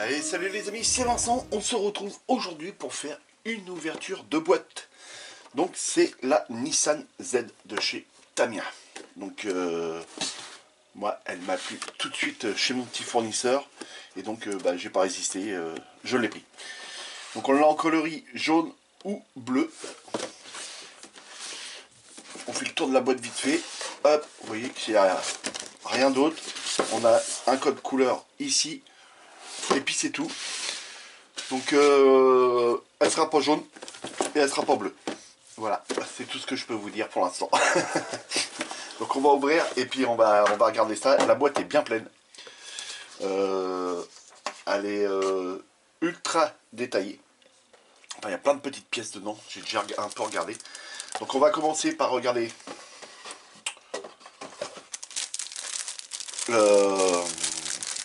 Allez, salut les amis, c'est Vincent. On se retrouve aujourd'hui pour faire une ouverture de boîte. Donc c'est la Nissan Z de chez Tamiya. Donc moi, elle m'a plu tout de suite chez mon petit fournisseur. Et donc j'ai pas résisté, je l'ai pris. Donc on l'a en coloris jaune ou bleu. On fait le tour de la boîte vite fait. Hop, vous voyez qu'il n'y a rien d'autre. On a un code couleur ici. Et puis c'est tout. Donc elle sera pas jaune et elle sera pas bleue. Voilà, c'est tout ce que je peux vous dire pour l'instant. Donc on va ouvrir et puis on va regarder ça. La boîte est bien pleine. Elle est ultra détaillée. Enfin, il y a plein de petites pièces dedans. J'ai déjà un peu regardé. Donc on va commencer par regarder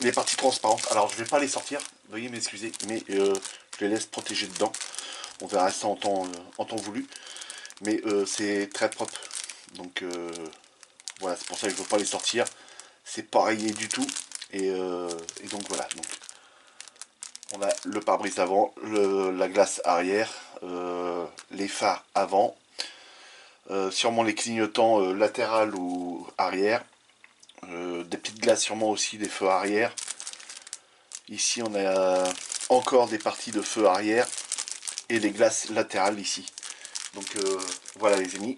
les parties transparentes. Alors je vais pas les sortir, veuillez m'excuser, mais je les laisse protéger dedans. On verra ça en temps voulu. Mais c'est très propre. Donc voilà, c'est pour ça que je ne veux pas les sortir. C'est pas rayé du tout. Et donc voilà. Donc, on a le pare-brise avant, la glace arrière, les phares avant, sûrement les clignotants latéral ou arrière. Des petites glaces sûrement aussi, des feux arrière. Ici on a encore des parties de feu arrière et des glaces latérales ici. Donc voilà les amis,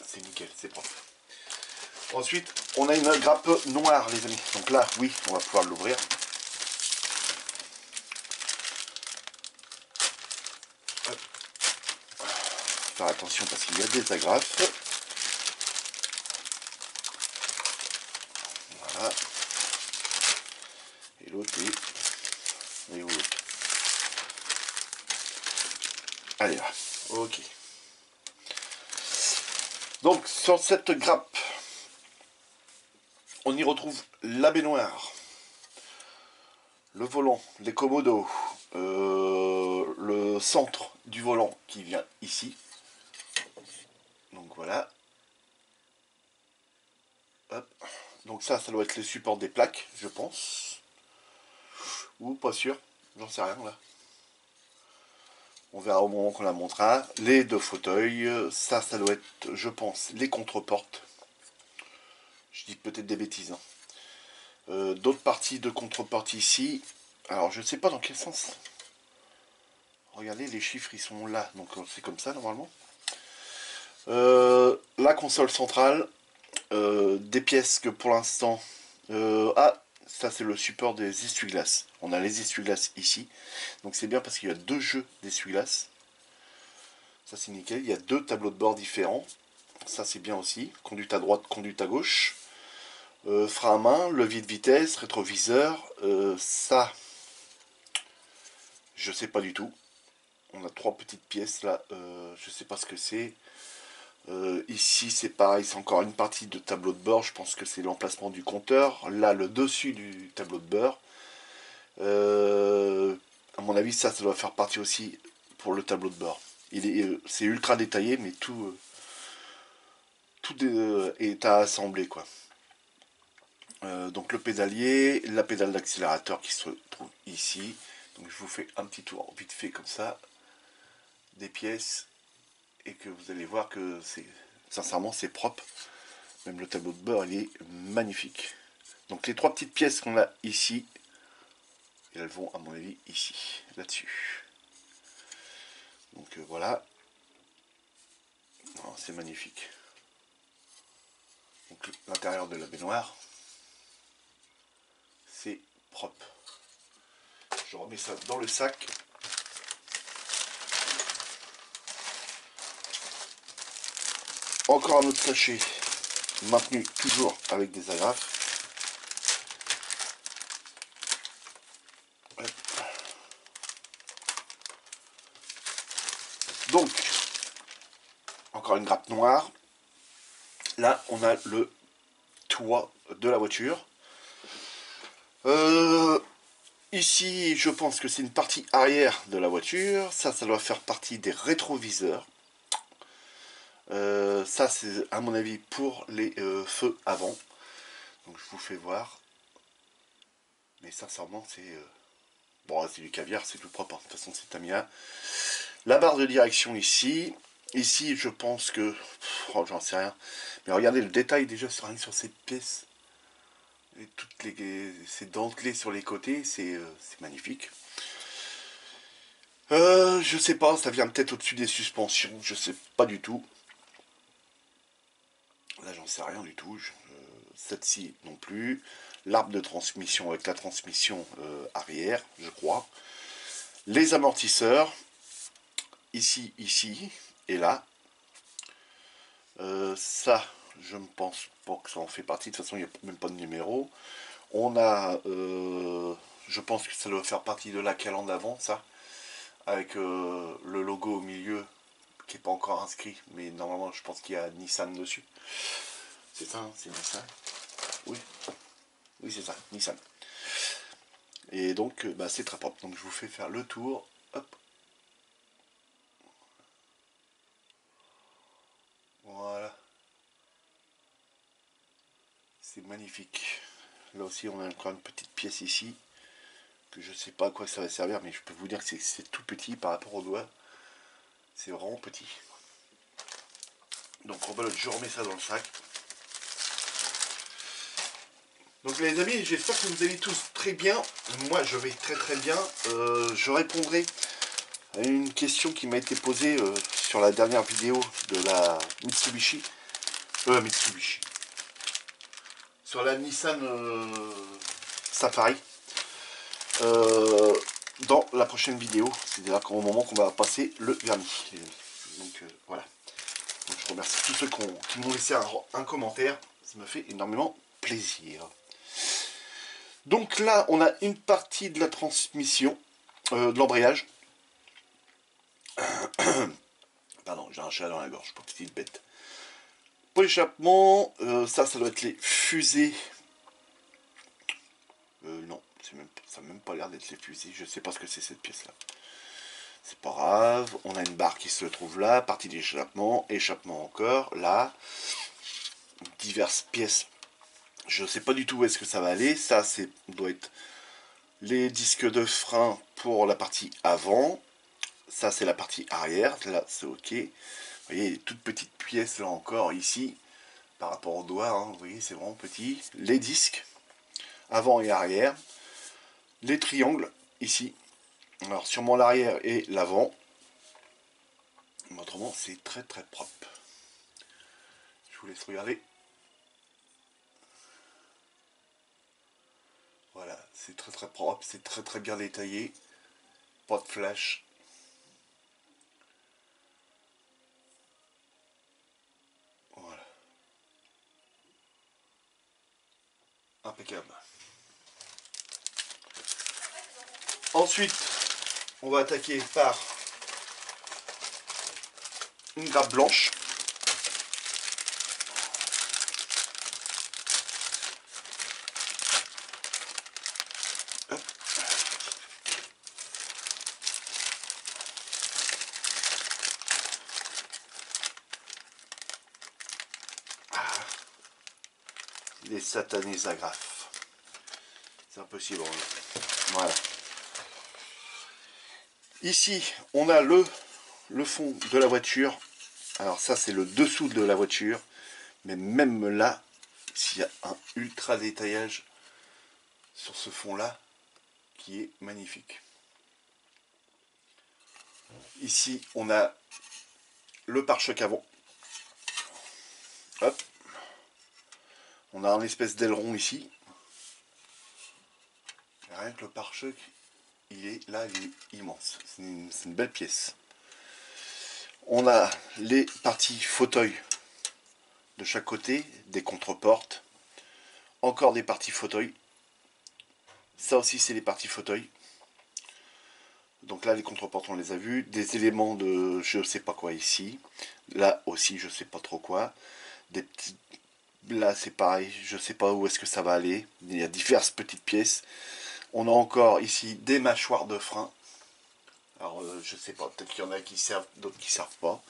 c'est nickel, c'est propre. Ensuite on a une grappe noire les amis. Donc là oui, on va pouvoir l'ouvrir. Faire attention parce qu'il y a des agrafes. Voilà. Et l'autre est... Et l'autre. Allez là. Ok. Donc sur cette grappe, on y retrouve la baignoire, le volant, les commodos, le centre du volant qui vient ici. Donc voilà. Hop. Donc ça doit être les supports des plaques, je pense. Ou pas sûr, j'en sais rien là. On verra au moment qu'on la montrera. Les deux fauteuils, ça doit être, je pense, les contreportes. Je dis peut-être des bêtises. Hein. D'autres parties de contreporte ici. Alors je ne sais pas dans quel sens. Regardez, les chiffres ils sont là, donc c'est comme ça normalement. La console centrale, des pièces que pour l'instant... ça c'est le support des essuie-glaces. On a les essuie-glaces ici. Donc c'est bien parce qu'il y a deux jeux d'essuie-glaces. Ça c'est nickel. Il y a deux tableaux de bord différents. Ça c'est bien aussi. Conduite à droite, conduite à gauche. Frein à main, levier de vitesse, rétroviseur. Ça, je sais pas du tout. On a trois petites pièces là. Je sais pas ce que c'est. Ici c'est pareil, c'est encore une partie de tableau de bord. Je pense que c'est l'emplacement du compteur. Là le dessus du tableau de bord. À mon avis ça doit faire partie aussi pour le tableau de bord. C'est ultra détaillé mais tout est à assembler quoi. Donc le pédalier, la pédale d'accélérateur qui se trouve ici. Donc je vous fais un petit tour vite fait comme ça des pièces et que vous allez voir que c'est sincèrement c'est propre. Même le tableau de bord il est magnifique. Donc les trois petites pièces qu'on a ici, elles vont à mon avis ici, là-dessus. Donc voilà. C'est magnifique. Donc l'intérieur de la baignoire, c'est propre. Je remets ça dans le sac. Encore un autre sachet, maintenu toujours avec des agrafes. Donc, encore une grappe noire. Là, on a le toit de la voiture. Ici, je pense que c'est une partie arrière de la voiture. Ça doit faire partie des rétroviseurs. Ça, c'est à mon avis pour les feux avant. Donc, je vous fais voir. Mais sincèrement, c'est Bon, c'est du caviar, c'est tout propre, hein. De toute façon c'est Tamiya. La barre de direction ici. Ici, je pense que... Oh, j'en sais rien. Mais regardez le détail déjà sur cette pièce. Et toutes ces dentelés sur les côtés, c'est magnifique. Je sais pas, ça vient peut-être au-dessus des suspensions, je sais pas du tout. Là, j'en sais rien du tout. Cette-ci non plus. L'arbre de transmission avec la transmission arrière, je crois. Les amortisseurs, ici, ici et là. Ça, je ne pense pas que ça en fait partie. De toute façon, il n'y a même pas de numéro. On a, je pense que ça doit faire partie de la calandre d'avant, ça. Avec le logo au milieu, qui n'est pas encore inscrit. Mais normalement, je pense qu'il y a Nissan dessus. C'est ça, hein, c'est Nissan. Oui, oui c'est ça, Nissan. Et donc, bah, c'est très propre. Donc, je vous fais faire le tour. Hop. Voilà. C'est magnifique. Là aussi, on a encore une petite pièce ici. Que je sais pas à quoi ça va servir, mais je peux vous dire que c'est tout petit par rapport au doigt. C'est vraiment petit. Donc, je remets ça dans le sac. Donc les amis, j'espère que vous allez tous très bien. Moi, je vais très très bien. Je répondrai à une question qui m'a été posée sur la dernière vidéo de la Mitsubishi. Mitsubishi. Sur la Nissan Safari. Dans la prochaine vidéo. C'est-à-dire qu'au moment qu'on va passer le vernis. Donc voilà. Donc, je remercie tous ceux qui m'ont laissé un commentaire. Ça me fait énormément plaisir. Donc là, on a une partie de la transmission, de l'embrayage. Pardon, j'ai un chat dans la gorge, pas petite bête. Pour l'échappement, ça doit être les fusées. Non, ça n'a même pas l'air d'être les fusées. Je sais pas ce que c'est cette pièce-là. C'est pas grave. On a une barre qui se trouve là, partie d'échappement, échappement encore, là. Diverses pièces. Je sais pas du tout où est-ce que ça va aller. Ça, doit être les disques de frein pour la partie avant. Ça, c'est la partie arrière. Là, c'est OK. Vous voyez, toute petite pièce là encore, ici, par rapport au doigt. Hein, vous voyez, c'est vraiment petit. Les disques, avant et arrière. Les triangles, ici. Alors, sûrement l'arrière et l'avant. Autrement, c'est très très propre. Je vous laisse regarder. Voilà, c'est très très propre. C'est très très bien détaillé. Pas de flash. Voilà. Impeccable. Ensuite, on va attaquer par une grappe blanche. Hop. Les satanés agrafes. C'est impossible. Voilà. Ici, on a le fond de la voiture. Alors ça, c'est le dessous de la voiture. Mais même là, s'il y a un ultra détaillage sur ce fond-là, qui est magnifique. Ici, on a le pare-choc avant. Hop. On a un espèce d'aileron ici. Rien que le pare-choc, il est immense. C'est une belle pièce. On a les parties fauteuil de chaque côté, des contreportes. Encore des parties fauteuil. Ça aussi, c'est les parties fauteuil. Donc là, les contreportes, on les a vus. Des éléments de je sais pas quoi ici. Là aussi, je sais pas trop quoi. Des petits... Là, c'est pareil. Je sais pas où est-ce que ça va aller. Il y a diverses petites pièces. On a encore ici des mâchoires de frein. Alors, je sais pas. Peut-être qu'il y en a qui servent, d'autres qui servent pas.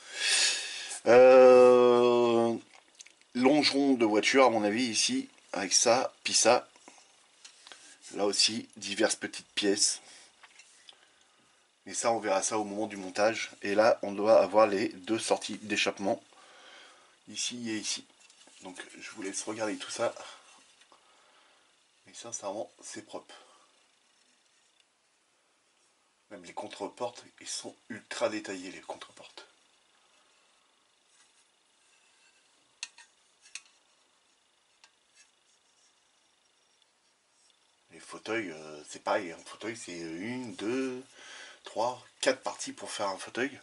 Longeron de voiture, à mon avis, ici. Avec ça, puis ça. Là aussi, diverses petites pièces. Et ça, on verra ça au moment du montage. Et là, on doit avoir les deux sorties d'échappement, ici et ici. Donc, je vous laisse regarder tout ça. Et sincèrement, c'est propre. Même les contreportes, ils sont ultra détaillés, les contreportes. Les fauteuils, c'est pareil. Un fauteuil, c'est une, deux, trois, quatre parties pour faire un fauteuil.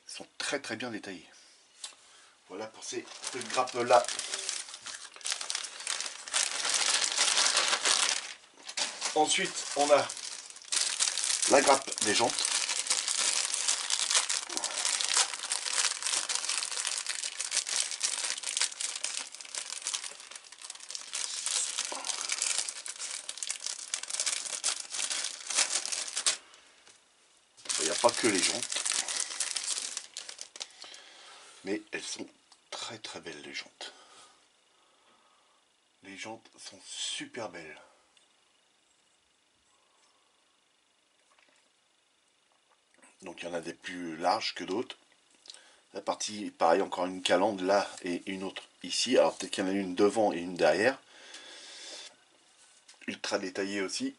Ils sont très très bien détaillés. Voilà pour ces grappes-là. Ensuite, on a la grappe des jantes. Il n'y a pas que les jantes. Mais elles sont très très belles, les jantes. Les jantes sont super belles. Donc il y en a des plus larges que d'autres. La partie, pareil, encore une calandre là et une autre ici. Alors peut-être qu'il y en a une devant et une derrière. Ultra détaillée aussi.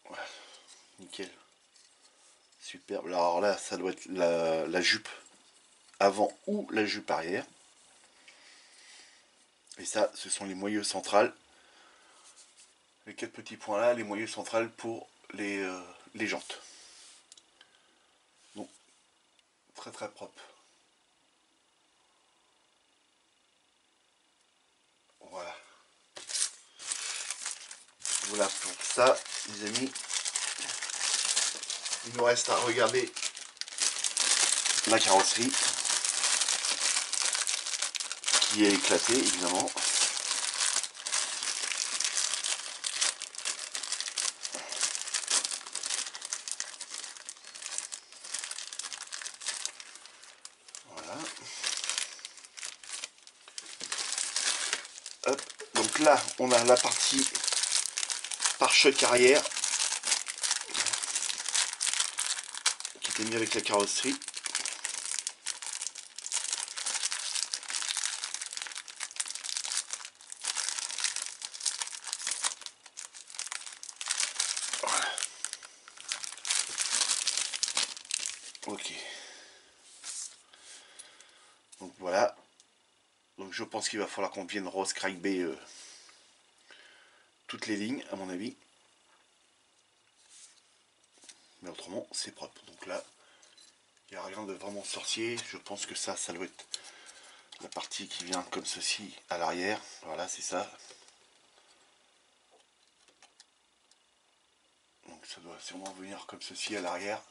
Voilà, nickel. Superbe. Alors là, ça doit être la jupe avant ou la jupe arrière. Et ça, ce sont les moyeux centrales. Les quatre petits points là, les moyeux centrales pour les jantes. Donc, très très propre. Voilà. Voilà pour ça, les amis. Il nous reste à regarder la carrosserie qui est éclatée évidemment. Voilà. Hop. Donc là, on a la partie pare-choc arrière qui était mis avec la carrosserie. Voilà. Ok. Donc voilà. Donc je pense qu'il va falloir qu'on vienne rose crack bay toutes les lignes à mon avis. Mais autrement c'est propre. Donc là, il n'y a rien de vraiment sorcier. Je pense que ça doit être la partie qui vient comme ceci à l'arrière. Voilà, c'est ça. Donc ça doit sûrement venir comme ceci à l'arrière.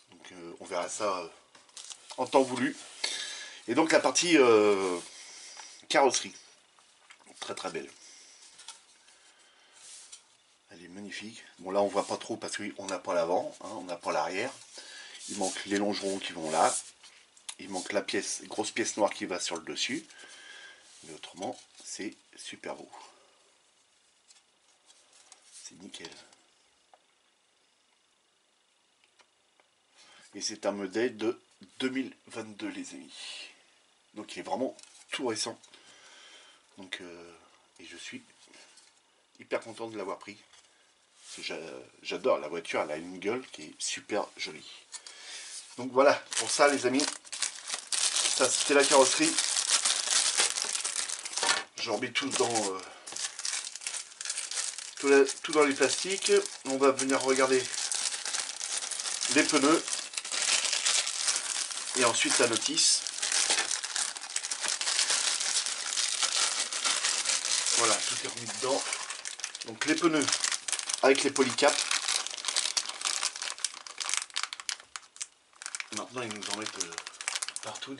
Donc on verra ça en temps voulu. Et donc la partie carrosserie. Très très belle. Elle est magnifique. Bon là on voit pas trop parce qu'on n'a pas l'avant, hein, on n'a pas l'arrière. Il manque les longerons qui vont là. Il manque la grosse pièce noire qui va sur le dessus. Mais autrement, c'est super beau. C'est nickel. Et c'est un modèle de 2022 les amis. Donc il est vraiment tout récent. Donc et je suis hyper content de l'avoir pris. J'adore la voiture, elle a une gueule qui est super jolie. Donc voilà, pour ça les amis, ça c'était la carrosserie. Je remets tout dans tout dans les plastiques. On va venir regarder les pneus et ensuite la notice. Voilà, tout est remis dedans. Donc les pneus avec les polycaps. Maintenant ils nous en mettent partout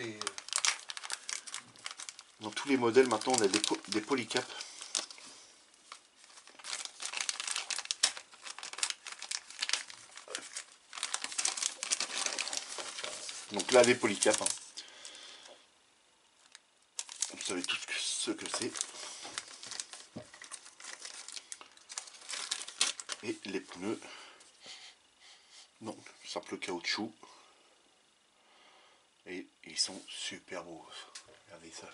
dans tous les modèles. Maintenant on a des polycaps. Donc là les polycaps, hein. Vous savez tout ce que c'est. Et les pneus, non, simple caoutchouc. Et ils sont super beaux. Regardez ça.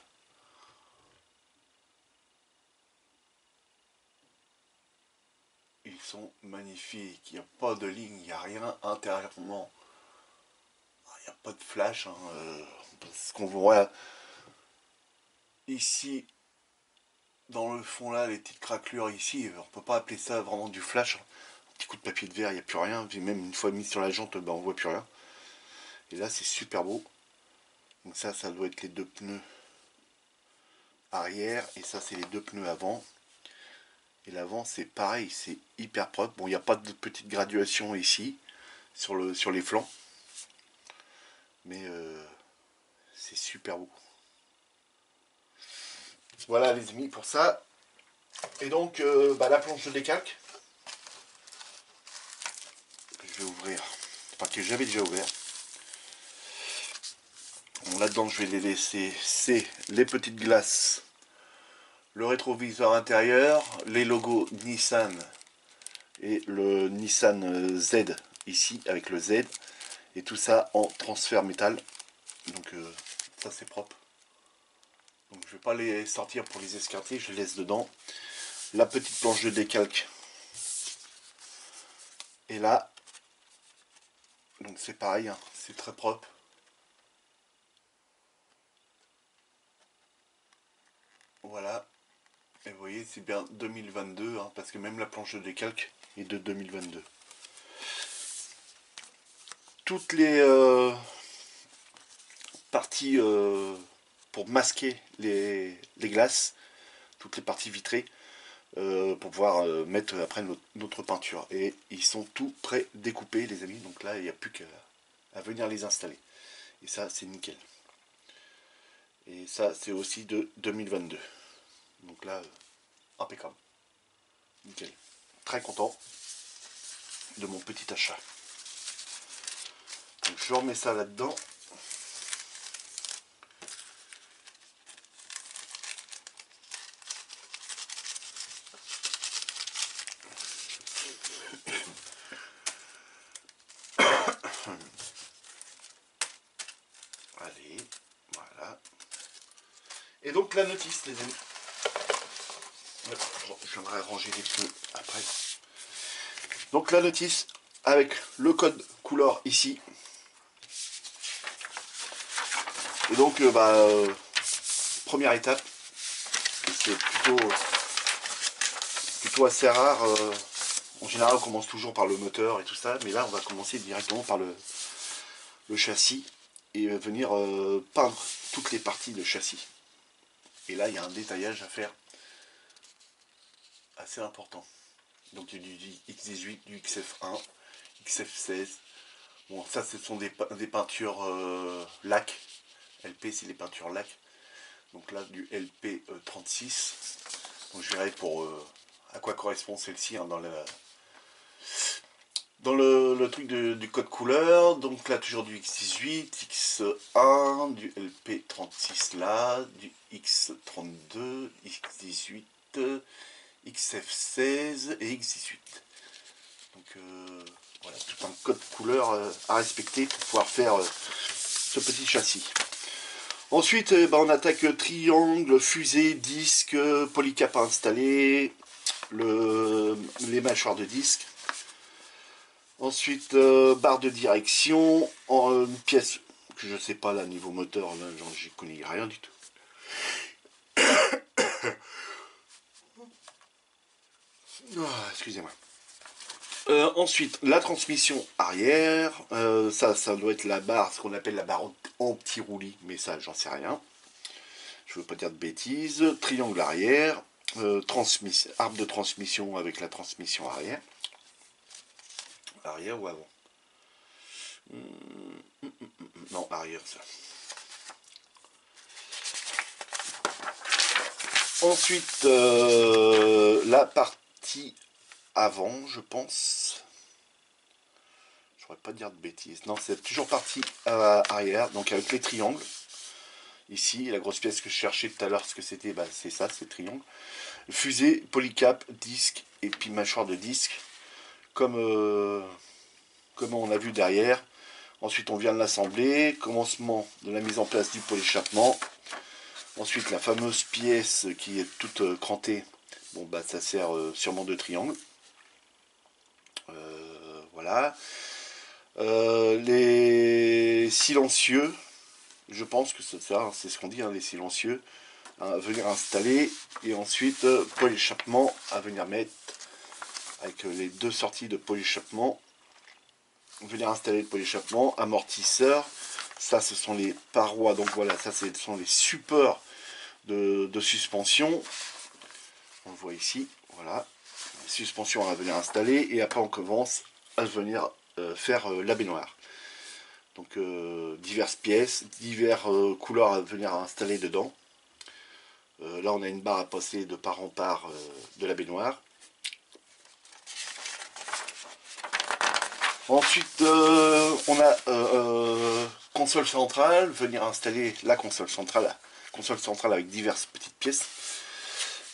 Ils sont magnifiques. Il n'y a pas de ligne, il n'y a rien intérieurement. Il n'y a pas de flash. Hein. Ce qu'on voit ici, dans le fond là, les petites craquelures ici, on peut pas appeler ça vraiment du flash. Un petit coup de papier de verre, il n'y a plus rien. Puis même une fois mis sur la jante, ben, on voit plus rien. Et là, c'est super beau. Donc ça doit être les deux pneus arrière. Et ça, c'est les deux pneus avant. Et l'avant, c'est pareil, c'est hyper propre. Bon, il n'y a pas de petite graduation ici, sur les flancs. Mais c'est super beau. Voilà les amis pour ça. Et donc, la planche de décalque, que je vais ouvrir, enfin que j'avais déjà ouvert. Bon, là-dedans, je vais les laisser, c'est les petites glaces, le rétroviseur intérieur, les logos Nissan et le Nissan Z ici avec le Z, et tout ça en transfert métal. Donc ça c'est propre. Donc je vais pas les sortir pour les escarter, je les laisse dedans. La petite planche de décalque est là. Donc c'est pareil, hein, c'est très propre. Voilà. Et vous voyez, c'est bien 2022, hein, parce que même la planche de décalque est de 2022. Toutes les parties pour masquer les glaces, toutes les parties vitrées, pour pouvoir mettre après notre peinture. Et ils sont tout prêts découpés les amis, donc là il n'y a plus qu'à venir les installer. Et ça c'est nickel. Et ça c'est aussi de 2022. Donc là, impeccable. Nickel. Très content de mon petit achat. Donc je remets ça là-dedans. Allez, voilà. Et donc la notice, les amis. Je viendrai ranger les pneus après. Donc la notice avec le code couleur ici. Et donc première étape, c'est plutôt assez rare. En général on commence toujours par le moteur et tout ça, mais là on va commencer directement par le châssis et venir peindre toutes les parties de châssis. Et là il y a un détaillage à faire assez important. Donc il y a du X18, du XF1, XF16. Bon, ça ce sont des peintures lac. LP c'est les peintures lac. Donc là du LP36. Donc je verrai pour à quoi correspond celle-ci hein, dans le truc du code couleur. Donc là toujours du X18, X1, du LP36 là, du X32, X18, XF16 et X18. Donc voilà, tout un code couleur à respecter pour pouvoir faire ce petit châssis. Ensuite, on attaque triangle, fusée, disque, polycap à installer, les mâchoires de disque. Ensuite, barre de direction, une pièce que je sais pas là, niveau moteur, là, j'y connais rien du tout. Oh, excusez-moi. Ensuite, la transmission arrière, ça doit être la barre, ce qu'on appelle la barre anti-roulis, mais ça, j'en sais rien. Je veux pas dire de bêtises. Triangle arrière, arbre de transmission avec la transmission arrière. Arrière ou avant? Non, arrière, ça. Ensuite, la partie avant, je pense. Je ne pourrais pas dire de bêtises. Non, c'est toujours partie arrière, donc avec les triangles. Ici, la grosse pièce que je cherchais tout à l'heure, ce que c'était, c'est ça, c'est triangle. Fusée, polycap, disque et puis mâchoire de disque. comme on a vu derrière. Ensuite on vient de l'assembler, commencement de la mise en place du pot d'échappement. Ensuite la fameuse pièce qui est toute crantée, bon bah ça sert sûrement de triangle. Voilà. Les silencieux, je pense que c'est ça, c'est ce qu'on dit, hein, les silencieux, à venir installer. Et ensuite pot d'échappement à venir mettre avec les deux sorties de pot d'échappement. Venir installer le pot d'échappement, amortisseur, ça ce sont les parois, donc voilà, ça ce sont les supports de suspension, on le voit ici, voilà, suspension à venir installer, et après on commence à venir faire la baignoire. Donc diverses pièces, diverses couleurs à venir installer dedans. Là on a une barre à passer de part en part de la baignoire. Ensuite, on a console centrale, venir installer la console centrale avec diverses petites pièces.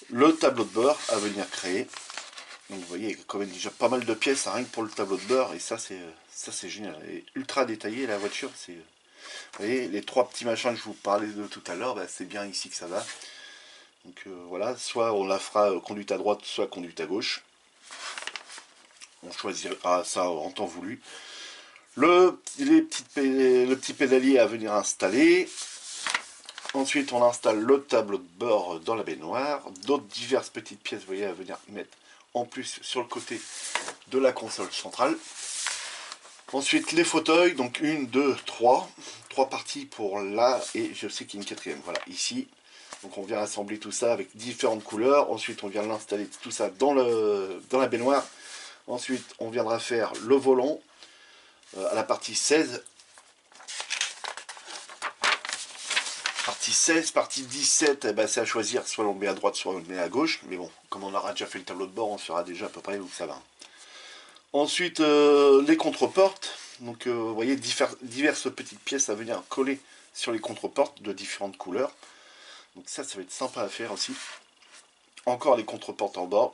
Le tableau de bord à venir créer. Donc vous voyez, il y a quand même déjà pas mal de pièces, hein, rien que pour le tableau de bord, et ça c'est génial. Elle est ultra détaillée la voiture. Vous voyez, les trois petits machins que je vous parlais de tout à l'heure, bah, c'est bien ici que ça va. Donc voilà, soit on la fera conduite à droite, soit conduite à gauche. On choisira ça en temps voulu. Le petit pédalier à venir installer. Ensuite, on installe le tableau de bord dans la baignoire. D'autres diverses petites pièces, vous voyez, à venir mettre en plus sur le côté de la console centrale. Ensuite, les fauteuils, donc 1, 2, 3. 3 parties pour là, et je sais qu'il y a une quatrième. Voilà, ici. Donc on vient assembler tout ça avec différentes couleurs. Ensuite, on vient l'installer tout ça dans la baignoire. Ensuite, on viendra faire le volant à la partie 16. Partie 16, partie 17, eh ben, c'est à choisir, soit on le met à droite, soit on le met à gauche. Mais bon, comme on aura déjà fait le tableau de bord, on saura déjà à peu près où ça va. Ensuite, les contreportes. Donc, vous voyez, diverses petites pièces à venir coller sur les contreportes de différentes couleurs. Donc ça va être sympa à faire aussi. Encore les contreportes en bas,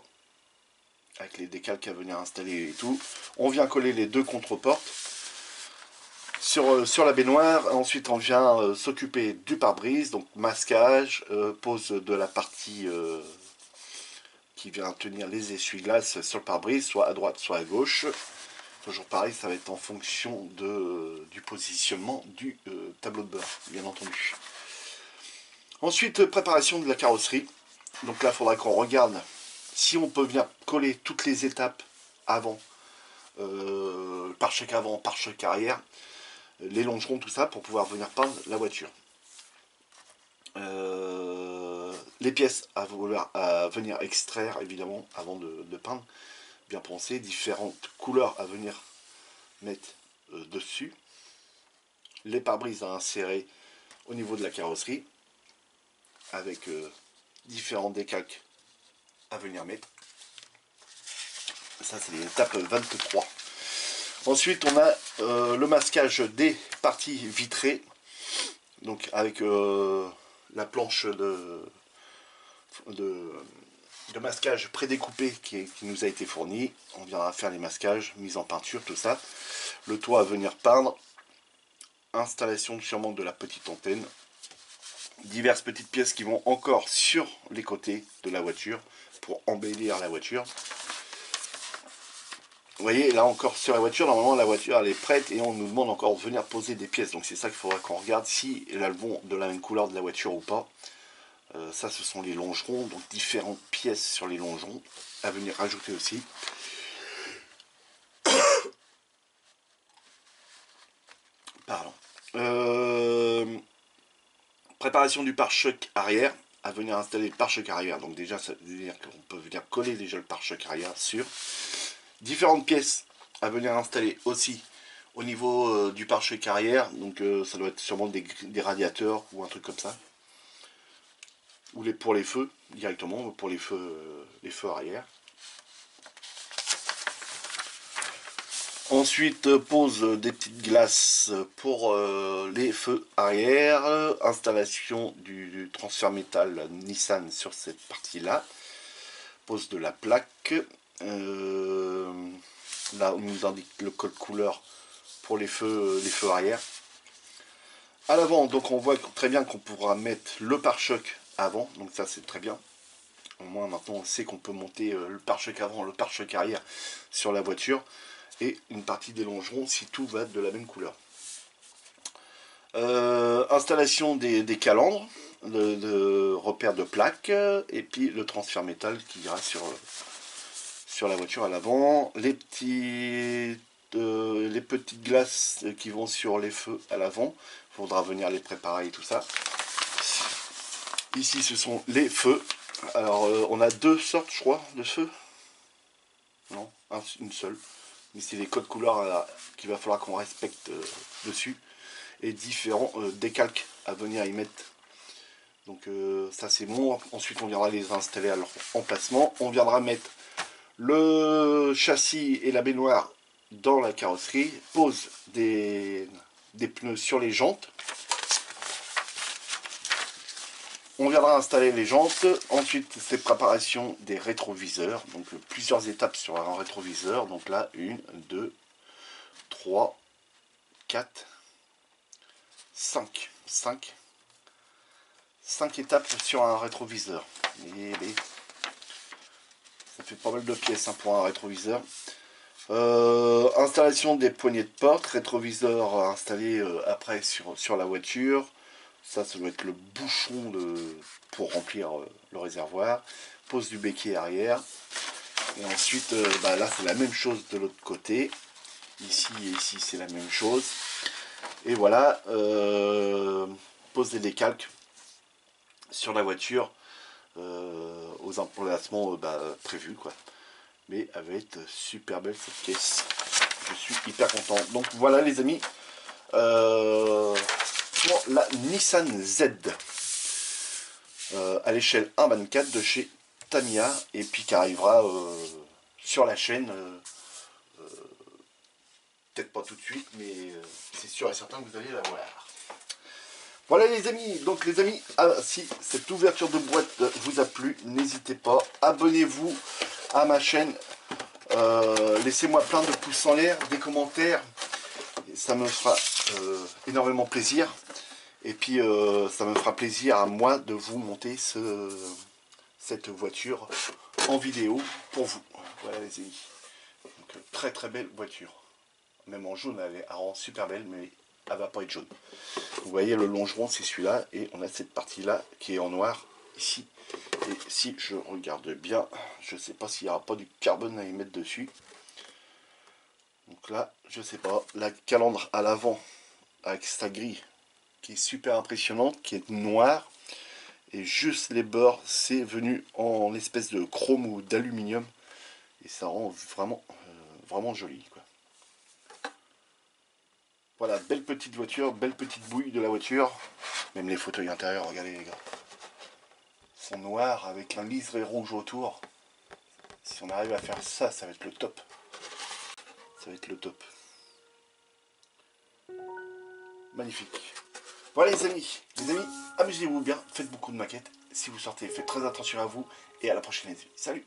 avec les décalques à venir installer et tout. On vient coller les deux contreportes sur la baignoire. Ensuite on vient s'occuper du pare-brise, donc masquage, pose de la partie qui vient tenir les essuie-glaces sur le pare-brise, soit à droite soit à gauche. Toujours pareil, ça va être en fonction du positionnement du tableau de bord, bien entendu. Ensuite, préparation de la carrosserie. Donc là, il faudra qu'on regarde si on peut venir coller toutes les étapes avant, pare-choc avant, pare-choc arrière, les longerons, tout ça, pour pouvoir venir peindre la voiture. Les pièces à venir extraire, évidemment, avant de peindre. Bien penser, différentes couleurs à venir mettre dessus. Les pare-brises à insérer au niveau de la carrosserie, avec différents décalques à venir mettre. Ça, c'est l'étape 23. Ensuite, on a le masquage des parties vitrées, donc avec la planche de masquage prédécoupé qui nous a été fournie. On viendra faire les masquages, mise en peinture, tout ça. Le toit à venir peindre. Installation sûrement de la petite antenne. Diverses petites pièces qui vont encore sur les côtés de la voiture pour embellir la voiture. Vous voyez, là encore sur la voiture, normalement la voiture elle est prête et on nous demande encore de venir poser des pièces. Donc c'est ça qu'il faudra qu'on regarde si elles vont de la même couleur de la voiture ou pas. Ça ce sont les longerons, donc différentes pièces sur les longerons à venir rajouter aussi. Pardon. Préparation du pare-choc arrière, à venir installer le pare-choc arrière. Donc déjà ça veut dire qu'on peut venir coller déjà le pare-choc arrière sur. Différentes pièces à venir installer aussi au niveau du pare-choc arrière. Donc ça doit être sûrement des radiateurs ou un truc comme ça. Ou pour les feux directement, pour les feux arrière. Ensuite, pose des petites glaces pour les feux arrière. Installation du transfert métal Nissan sur cette partie-là. Pose de la plaque. Là, on nous indique le code couleur pour les feux arrière. À l'avant, donc on voit très bien qu'on pourra mettre le pare-choc avant, donc ça c'est très bien. Au moins maintenant on sait qu'on peut monter le pare-choc avant, le pare-choc arrière sur la voiture et une partie des longerons si tout va de la même couleur. Installation des calandres, de repère de plaques et puis le transfert métal qui ira sur la voiture à l'avant. Les petites glaces qui vont sur les feux à l'avant, il faudra venir les préparer et tout ça. Ici ce sont les feux. Alors on a deux sortes je crois de feux. Non, une seule. Mais c'est les codes couleurs qu'il va falloir qu'on respecte dessus. Et différents décalques à venir y mettre. Donc ça c'est bon. Ensuite on viendra les installer à leur emplacement. On viendra mettre le châssis et la baignoire dans la carrosserie. Pose des pneus sur les jantes. On viendra installer les jantes. Ensuite c'est préparation des rétroviseurs. Donc plusieurs étapes sur un rétroviseur. Donc là 1, 2, 3, 4, 5 étapes sur un rétroviseur. Et ça fait pas mal de pièces hein, pour un rétroviseur. Installation des poignées de porte, rétroviseur installé après sur la voiture. Ça doit être le bouchon pour remplir le réservoir. Pose du béquet arrière. Et ensuite, là c'est la même chose de l'autre côté. Ici et ici c'est la même chose. Et voilà, pose des décalques sur la voiture aux emplacements prévus quoi. Mais elle va être super belle cette caisse. Je suis hyper content. Donc voilà les amis, pour la Nissan Z à l'échelle 1.24 de chez Tamiya et puis qui arrivera sur la chaîne. Peut-être pas tout de suite, mais c'est sûr et certain que vous allez la voir. Voilà les amis, donc les amis, si cette ouverture de boîte vous a plu, n'hésitez pas, abonnez-vous à ma chaîne, laissez-moi plein de pouces en l'air, des commentaires, ça me fera énormément plaisir, et puis ça me fera plaisir à moi de vous monter cette voiture en vidéo pour vous. Voilà les amis, donc très très belle voiture, même en jaune elle rend super belle, mais elle va pas être jaune. Vous voyez le longeron c'est celui-là et on a cette partie là qui est en noir ici. Et si je regarde bien, je sais pas s'il n'y aura pas du carbone à y mettre dessus. Donc là je sais pas. La calandre à l'avant avec sa grille qui est super impressionnante, qui est noire. Et juste les bords c'est venu en espèce de chrome ou d'aluminium. Et ça rend vraiment, vraiment joli quoi. Voilà, belle petite voiture, belle petite bouille de la voiture. Même les fauteuils intérieurs, regardez les gars. Sont noirs avec un liseré rouge autour. Si on arrive à faire ça, ça va être le top. Ça va être le top. Magnifique. Voilà les amis, amusez-vous bien, faites beaucoup de maquettes. Si vous sortez, faites très attention à vous. Et à la prochaine les amis. Salut!